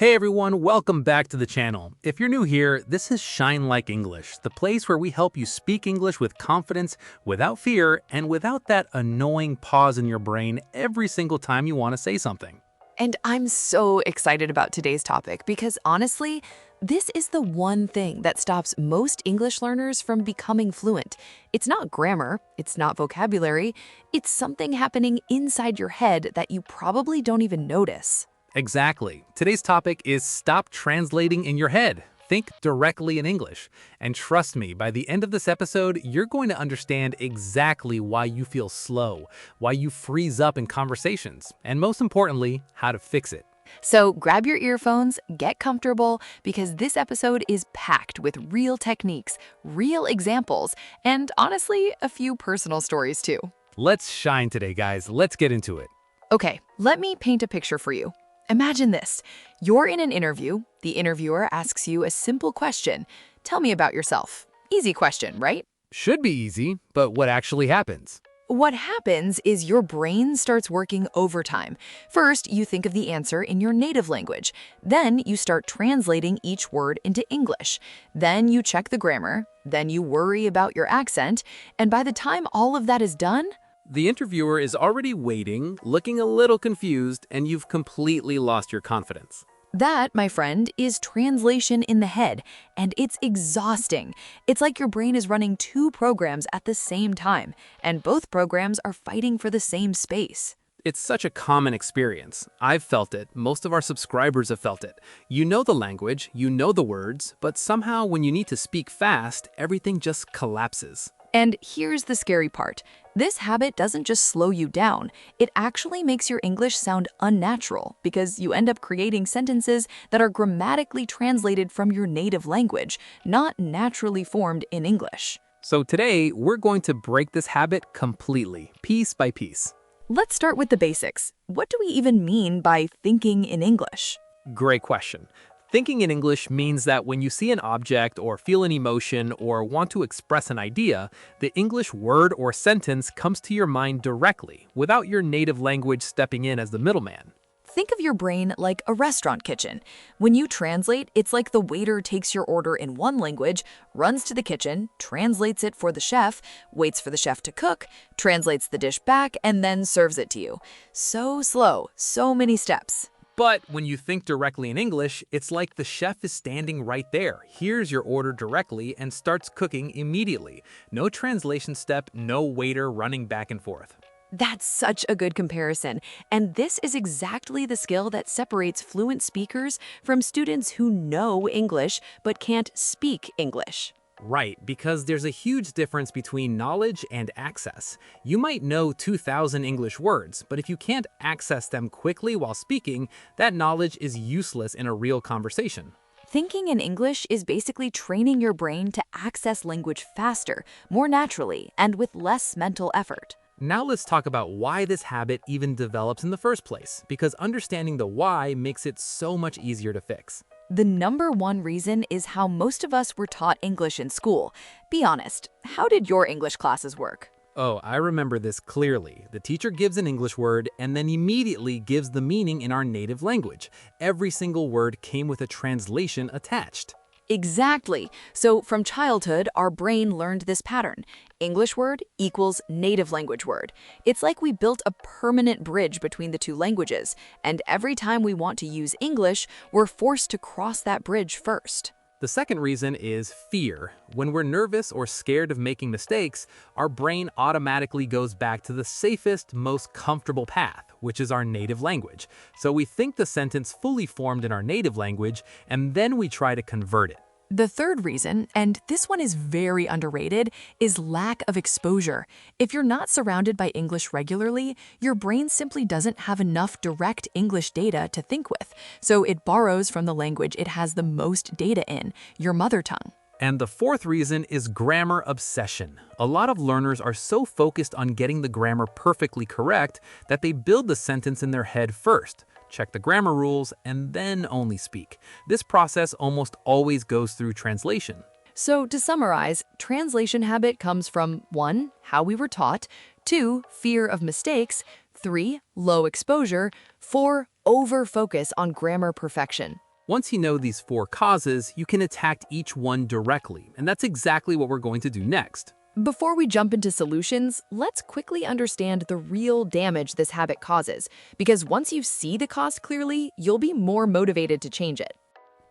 Hey everyone, welcome back to the channel. If you're new here, this is Shine Like English, the place where we help you speak English with confidence, without fear, and without that annoying pause in your brain every single time you want to say something. And I'm so excited about today's topic because honestly, this is the one thing that stops most English learners from becoming fluent. It's not grammar, it's not vocabulary, it's something happening inside your head that you probably don't even notice. Exactly. Today's topic is stop translating in your head. Think directly in English. And trust me, by the end of this episode, you're going to understand exactly why you feel slow, why you freeze up in conversations, and most importantly, how to fix it. So grab your earphones, get comfortable, because this episode is packed with real techniques, real examples, and honestly, a few personal stories too. Let's shine today, guys. Let's get into it. Okay, let me paint a picture for you. Imagine this. You're in an interview. The interviewer asks you a simple question. Tell me about yourself. Easy question, right? Should be easy, but what actually happens? What happens is your brain starts working overtime. First, you think of the answer in your native language. Then you start translating each word into English. Then you check the grammar. Then you worry about your accent. And by the time all of that is done, The interviewer is already waiting, looking a little confused, and you've completely lost your confidence. that, my friend, is translation in the head, and it's exhausting. It's like your brain is running two programs at the same time, and both programs are fighting for the same space. It's such a common experience. I've felt it. Most of our subscribers have felt it. You know the language, you know the words, but somehow when you need to speak fast, everything just collapses. And here's the scary part. This habit doesn't just slow you down, it actually makes your English sound unnatural because you end up creating sentences that are grammatically translated from your native language, not naturally formed in English. So today, we're going to break this habit completely, piece by piece. Let's start with the basics. What do we even mean by thinking in English? Great question. Thinking in English means that when you see an object or feel an emotion or want to express an idea, the English word or sentence comes to your mind directly, without your native language stepping in as the middleman. Think of your brain like a restaurant kitchen. When you translate, it's like the waiter takes your order in one language, runs to the kitchen, translates it for the chef, waits for the chef to cook, translates the dish back, and then serves it to you. So slow, so many steps. But when you think directly in English, it's like the chef is standing right there, hears your order directly, and starts cooking immediately. No translation step, no waiter running back and forth. That's such a good comparison. And this is exactly the skill that separates fluent speakers from students who know English but can't speak English. Right, because there's a huge difference between knowledge and access. You might know 2,000 English words, but if you can't access them quickly while speaking, that knowledge is useless in a real conversation. Thinking in English is basically training your brain to access language faster, more naturally, and with less mental effort. Now let's talk about why this habit even develops in the first place, because understanding the why makes it so much easier to fix. The number one reason is how most of us were taught English in school. Be honest, how did your English classes work? Oh, I remember this clearly. The teacher gives an English word and then immediately gives the meaning in our native language. Every single word came with a translation attached. Exactly. So from childhood, our brain learned this pattern. English word equals native language word. It's like we built a permanent bridge between the two languages, and every time we want to use English, we're forced to cross that bridge first. The second reason is fear. When we're nervous or scared of making mistakes, our brain automatically goes back to the safest, most comfortable path, which is our native language. So we think the sentence fully formed in our native language, and then we try to convert it. The third reason, and this one is very underrated, is lack of exposure. If you're not surrounded by English regularly, your brain simply doesn't have enough direct English data to think with, so it borrows from the language it has the most data in, your mother tongue. And the fourth reason is grammar obsession. A lot of learners are so focused on getting the grammar perfectly correct that they build the sentence in their head first, check the grammar rules, and then only speak. This process almost always goes through translation. So to summarize, translation habit comes from 1. How we were taught, 2. Fear of mistakes, 3. Low exposure, 4. Over focus on grammar perfection. Once you know these 4 causes, you can attack each one directly, and that's exactly what we're going to do next. Before we jump into solutions, let's quickly understand the real damage this habit causes, because once you see the cost clearly, you'll be more motivated to change it.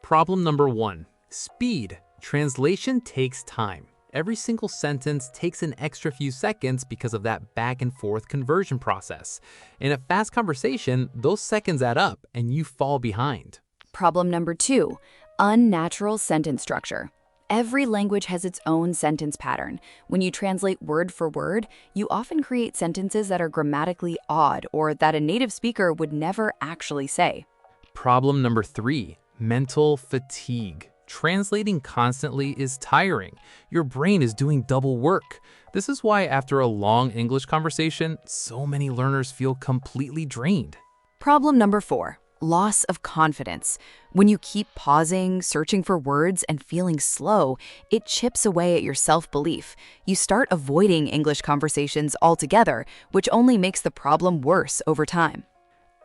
Problem number 1. Speed. Translation takes time. Every single sentence takes an extra few seconds because of that back and forth conversion process. In a fast conversation, those seconds add up and you fall behind. Problem number 2, unnatural sentence structure. Every language has its own sentence pattern. When you translate word for word, you often create sentences that are grammatically odd or that a native speaker would never actually say. Problem number 3, mental fatigue. Translating constantly is tiring. Your brain is doing double work. This is why after a long English conversation, so many learners feel completely drained. Problem number 4, loss of confidence. When you keep pausing, searching for words, and feeling slow, it chips away at your self-belief. You start avoiding English conversations altogether, which only makes the problem worse over time.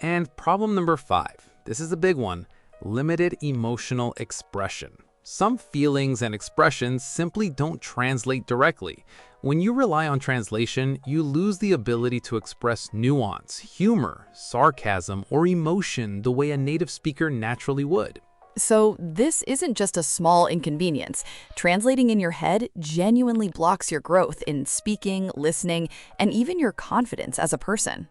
And problem number 5, this is a big one, limited emotional expression. Some feelings and expressions simply don't translate directly. When you rely on translation, you lose the ability to express nuance, humor, sarcasm, or emotion the way a native speaker naturally would. So this isn't just a small inconvenience. Translating in your head genuinely blocks your growth in speaking, listening, and even your confidence as a person.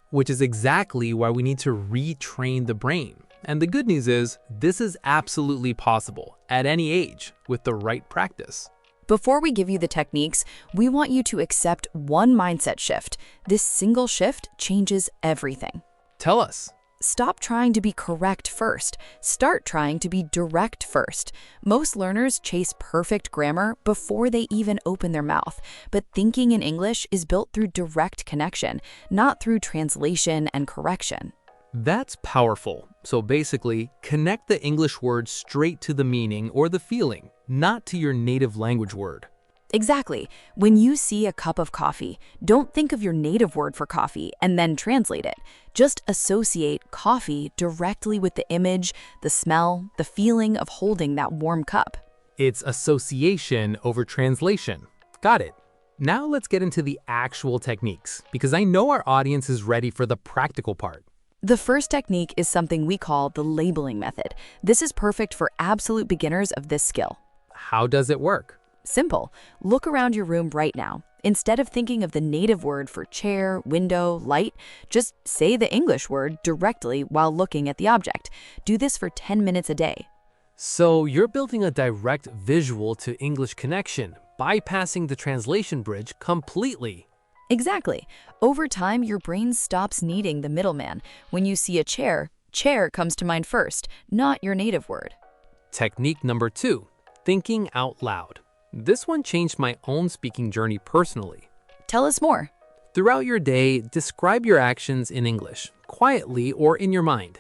Which is exactly why we need to retrain the brain. And the good news is, this is absolutely possible at any age with the right practice. Before we give you the techniques, we want you to accept one mindset shift. This single shift changes everything. Tell us. Stop trying to be correct first. Start trying to be direct first. Most learners chase perfect grammar before they even open their mouth, but thinking in English is built through direct connection, not through translation and correction. That's powerful. So basically, connect the English word straight to the meaning or the feeling, not to your native language word. Exactly. When you see a cup of coffee, don't think of your native word for coffee and then translate it. Just associate coffee directly with the image, the smell, the feeling of holding that warm cup. It's association over translation. Got it. Now let's get into the actual techniques, because I know our audience is ready for the practical part. The first technique is something we call the labeling method. This is perfect for absolute beginners of this skill. How does it work? Simple. Look around your room right now. Instead of thinking of the native word for chair, window, light, just say the English word directly while looking at the object. Do this for 10 minutes a day. So you're building a direct visual to English connection, bypassing the translation bridge completely. Exactly. Over time, your brain stops needing the middleman. When you see a chair, chair comes to mind first, not your native word. Technique number 2, thinking out loud. This one changed my own speaking journey personally. Tell us more. Throughout your day, describe your actions in English, quietly or in your mind.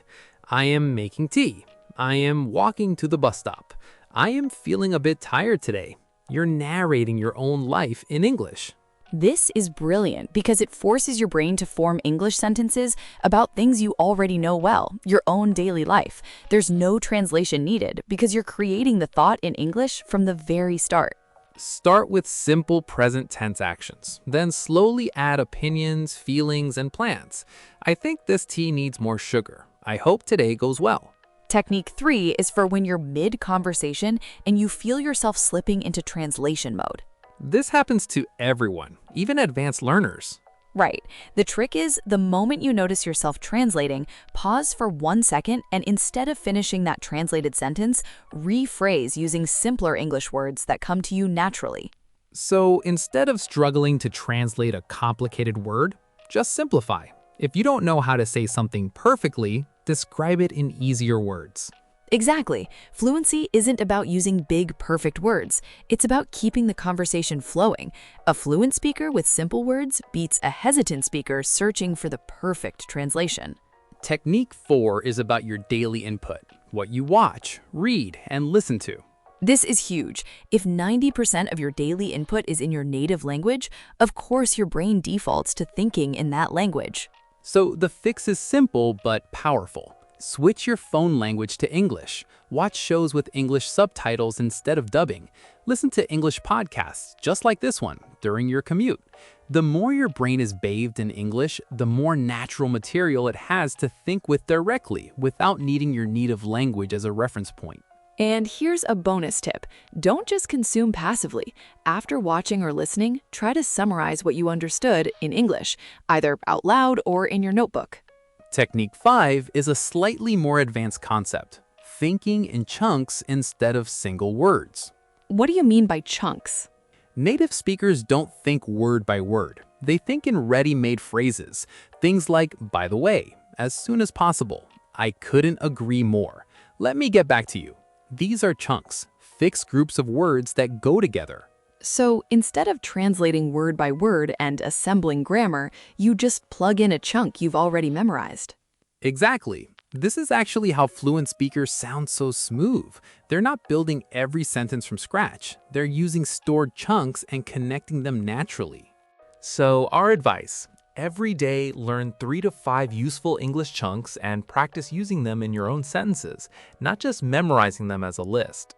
I am making tea. I am walking to the bus stop. I am feeling a bit tired today. You're narrating your own life in English. This is brilliant because it forces your brain to form English sentences about things you already know well, your own daily life. There's no translation needed because you're creating the thought in English from the very start. Start with simple present tense actions, then slowly add opinions, feelings, and plans. I think this tea needs more sugar. I hope today goes well. Technique 3 is for when you're mid-conversation and you feel yourself slipping into translation mode. This happens to everyone, even advanced learners. Right. The trick is, the moment you notice yourself translating, pause for 1 second and instead of finishing that translated sentence, rephrase using simpler English words that come to you naturally. So instead of struggling to translate a complicated word, just simplify. If you don't know how to say something perfectly, describe it in easier words. Exactly. Fluency isn't about using big, perfect words. It's about keeping the conversation flowing. A fluent speaker with simple words beats a hesitant speaker searching for the perfect translation. Technique 4 is about your daily input, what you watch, read, and listen to. This is huge. If 90% of your daily input is in your native language, of course your brain defaults to thinking in that language. So the fix is simple but powerful. Switch your phone language to English. Watch shows with English subtitles instead of dubbing. Listen to English podcasts, just like this one, during your commute. The more your brain is bathed in English, the more natural material it has to think with directly, without needing your native language as a reference point. And here's a bonus tip. Don't just consume passively. After watching or listening, try to summarize what you understood in English, either out loud or in your notebook. Technique 5 is a slightly more advanced concept, thinking in chunks instead of single words. What do you mean by chunks? Native speakers don't think word by word. They think in ready-made phrases, things like, by the way, as soon as possible, I couldn't agree more, let me get back to you. These are chunks, fixed groups of words that go together. So instead of translating word by word and assembling grammar, you just plug in a chunk you've already memorized. Exactly. This is actually how fluent speakers sound so smooth. They're not building every sentence from scratch. They're using stored chunks and connecting them naturally. So our advice, every day learn 3 to 5 useful English chunks and practice using them in your own sentences, not just memorizing them as a list.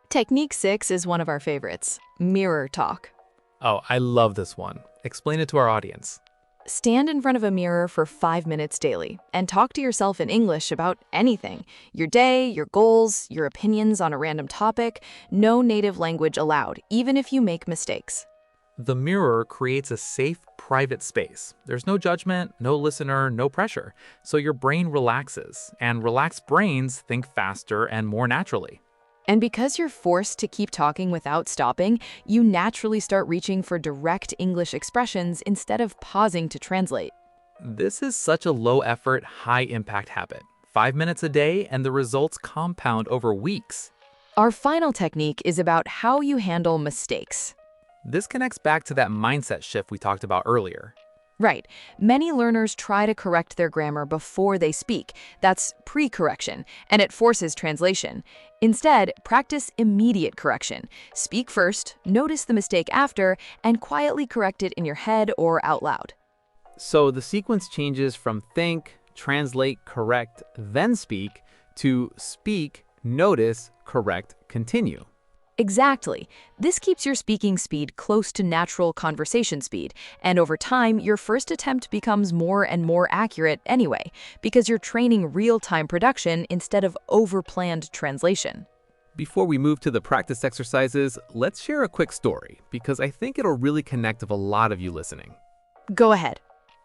Technique 6 is one of our favorites, mirror talk. Oh, I love this one. Explain it to our audience. Stand in front of a mirror for 5 minutes daily and talk to yourself in English about anything. Your day, your goals, your opinions on a random topic. No native language allowed, even if you make mistakes. The mirror creates a safe, private space. There's no judgment, no listener, no pressure. So your brain relaxes, and relaxed brains think faster and more naturally. And because you're forced to keep talking without stopping, you naturally start reaching for direct English expressions instead of pausing to translate. This is such a low-effort, high-impact habit. 5 minutes a day, and the results compound over weeks. Our final technique is about how you handle mistakes. This connects back to that mindset shift we talked about earlier. Right. Many learners try to correct their grammar before they speak. That's pre-correction, and it forces translation. Instead, practice immediate correction. Speak first, notice the mistake after, and quietly correct it in your head or out loud. So the sequence changes from think, translate, correct, then speak, to speak, notice, correct, continue. Exactly. This keeps your speaking speed close to natural conversation speed, and over time, your first attempt becomes more and more accurate anyway, because you're training real-time production instead of over-planned translation. Before we move to the practice exercises, let's share a quick story, because I think it'll really connect with a lot of you listening. Go ahead.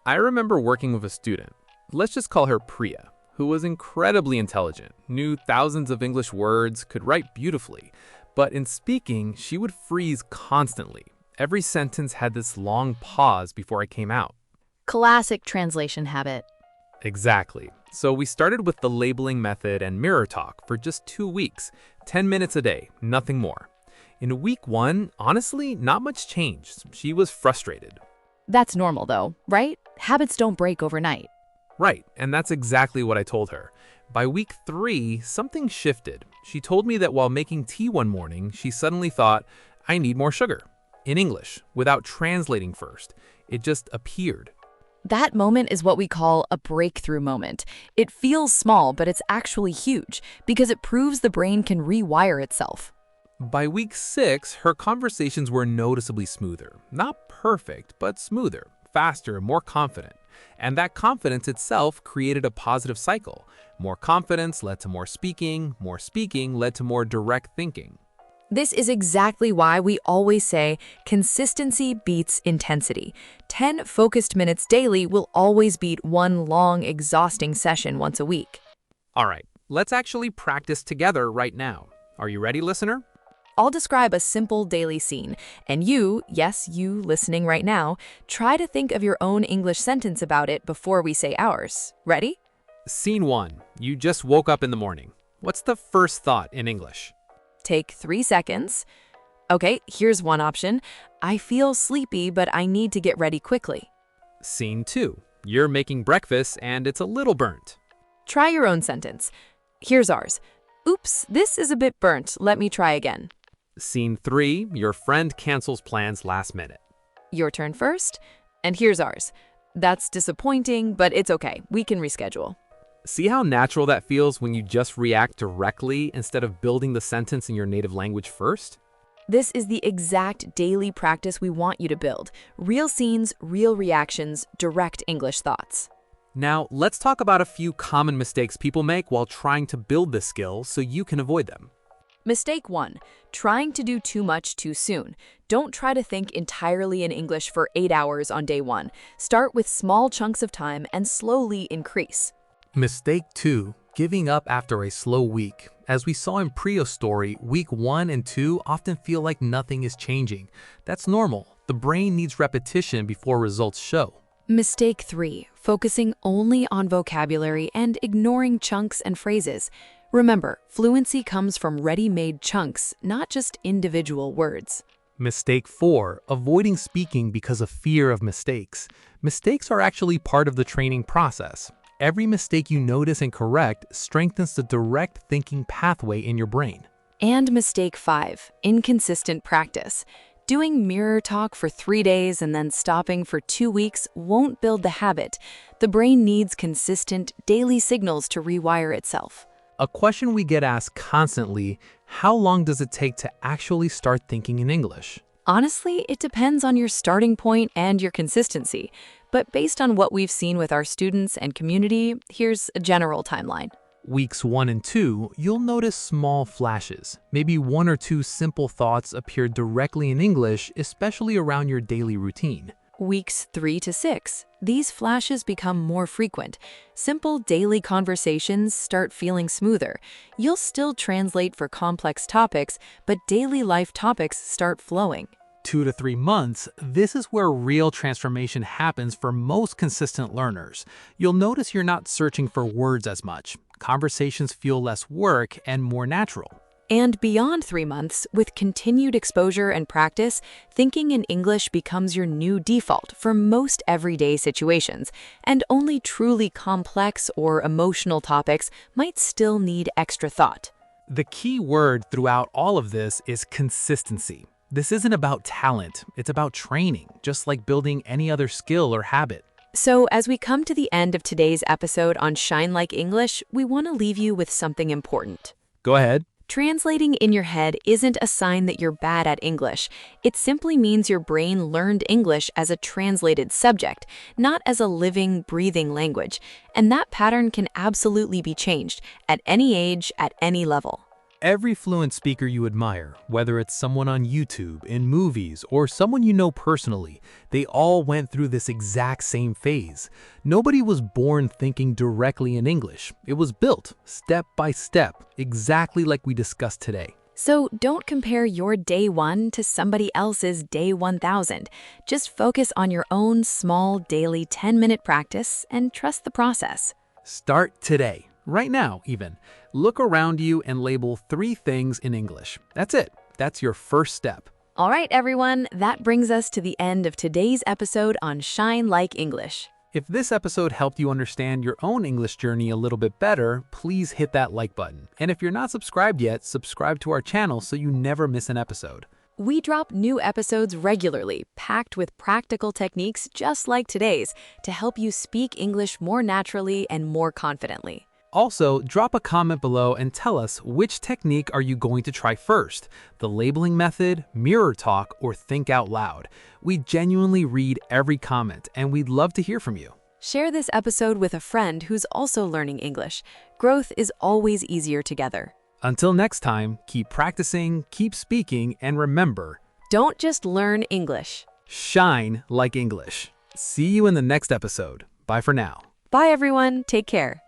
I remember working with a student, let's just call her Priya, who was incredibly intelligent, knew thousands of English words, could write beautifully. But in speaking, she would freeze constantly. Every sentence had this long pause before it came out. Classic translation habit. Exactly. So we started with the labeling method and mirror talk for just 2 weeks, 10 minutes a day, nothing more. In week 1, honestly, not much changed. She was frustrated. That's normal though, right? Habits don't break overnight. Right, and that's exactly what I told her. By week 3, something shifted. She told me that while making tea one morning, she suddenly thought, I need more sugar. In English, without translating first. It just appeared. That moment is what we call a breakthrough moment. It feels small, but it's actually huge, because it proves the brain can rewire itself. By week 6, her conversations were noticeably smoother. Not perfect, but smoother, faster, more confident. And that confidence itself created a positive cycle. More confidence led to more speaking led to more direct thinking. This is exactly why we always say consistency beats intensity. 10 focused minutes daily will always beat one long, exhausting session once a week. All right, let's actually practice together right now. Are you ready, listener? I'll describe a simple daily scene, and you, yes, you listening right now, try to think of your own English sentence about it before we say ours. Ready? Scene 1. You just woke up in the morning. What's the first thought in English? Take 3 seconds. Okay, here's one option. I feel sleepy, but I need to get ready quickly. Scene 2. You're making breakfast and it's a little burnt. Try your own sentence. Here's ours. Oops, this is a bit burnt. Let me try again. Scene 3. Your friend cancels plans last minute. Your turn first. And here's ours. That's disappointing, but it's okay. We can reschedule. See how natural that feels when you just react directly instead of building the sentence in your native language first? This is the exact daily practice we want you to build. Real scenes, real reactions, direct English thoughts. Now, let's talk about a few common mistakes people make while trying to build this skill so you can avoid them. Mistake 1. Trying to do too much too soon. Don't try to think entirely in English for 8 hours on day 1. Start with small chunks of time and slowly increase. Mistake 2. Giving up after a slow week. As we saw in Prio's story, week 1 and 2 often feel like nothing is changing. That's normal. The brain needs repetition before results show. Mistake 3. Focusing only on vocabulary and ignoring chunks and phrases. Remember, fluency comes from ready-made chunks, not just individual words. Mistake 4. Avoiding speaking because of fear of mistakes. Mistakes are actually part of the training process. Every mistake you notice and correct strengthens the direct thinking pathway in your brain. And mistake 5. Inconsistent practice. Doing mirror talk for 3 days and then stopping for 2 weeks won't build the habit. The brain needs consistent, daily signals to rewire itself. A question we get asked constantly: how long does it take to actually start thinking in English? Honestly, it depends on your starting point and your consistency. But based on what we've seen with our students and community, here's a general timeline. Weeks 1 and 2, you'll notice small flashes. Maybe 1 or 2 simple thoughts appear directly in English, especially around your daily routine. Weeks 3 to 6, these flashes become more frequent. Simple daily conversations start feeling smoother. You'll still translate for complex topics, but daily life topics start flowing. 2 to 3 months, this is where real transformation happens for most consistent learners. You'll notice you're not searching for words as much. Conversations feel less work and more natural. And beyond 3 months, with continued exposure and practice, thinking in English becomes your new default for most everyday situations, and only truly complex or emotional topics might still need extra thought. The key word throughout all of this is consistency. This isn't about talent, it's about training, just like building any other skill or habit. So, as we come to the end of today's episode on Shine Like English, we want to leave you with something important. Go ahead. Translating in your head isn't a sign that you're bad at English. It simply means your brain learned English as a translated subject, not as a living, breathing language. And that pattern can absolutely be changed at any age, at any level. Every fluent speaker you admire, whether it's someone on YouTube, in movies, or someone you know personally, they all went through this exact same phase. Nobody was born thinking directly in English. It was built, step by step, exactly like we discussed today. So don't compare your day 1 to somebody else's day 1000. Just focus on your own small daily 10-minute practice and trust the process. Start today. Right now, even. Look around you and label 3 things in English. That's it. That's your first step. All right, everyone, that brings us to the end of today's episode on Shine Like English. If this episode helped you understand your own English journey a little bit better, please hit that like button. And if you're not subscribed yet, subscribe to our channel so you never miss an episode. We drop new episodes regularly, packed with practical techniques just like today's, to help you speak English more naturally and more confidently. Also, drop a comment below and tell us which technique are you going to try first, the labeling method, mirror talk, or think out loud. We genuinely read every comment and we'd love to hear from you. Share this episode with a friend who's also learning English. Growth is always easier together. Until next time, keep practicing, keep speaking, and remember, don't just learn English. Shine like English. See you in the next episode. Bye for now. Bye everyone, take care.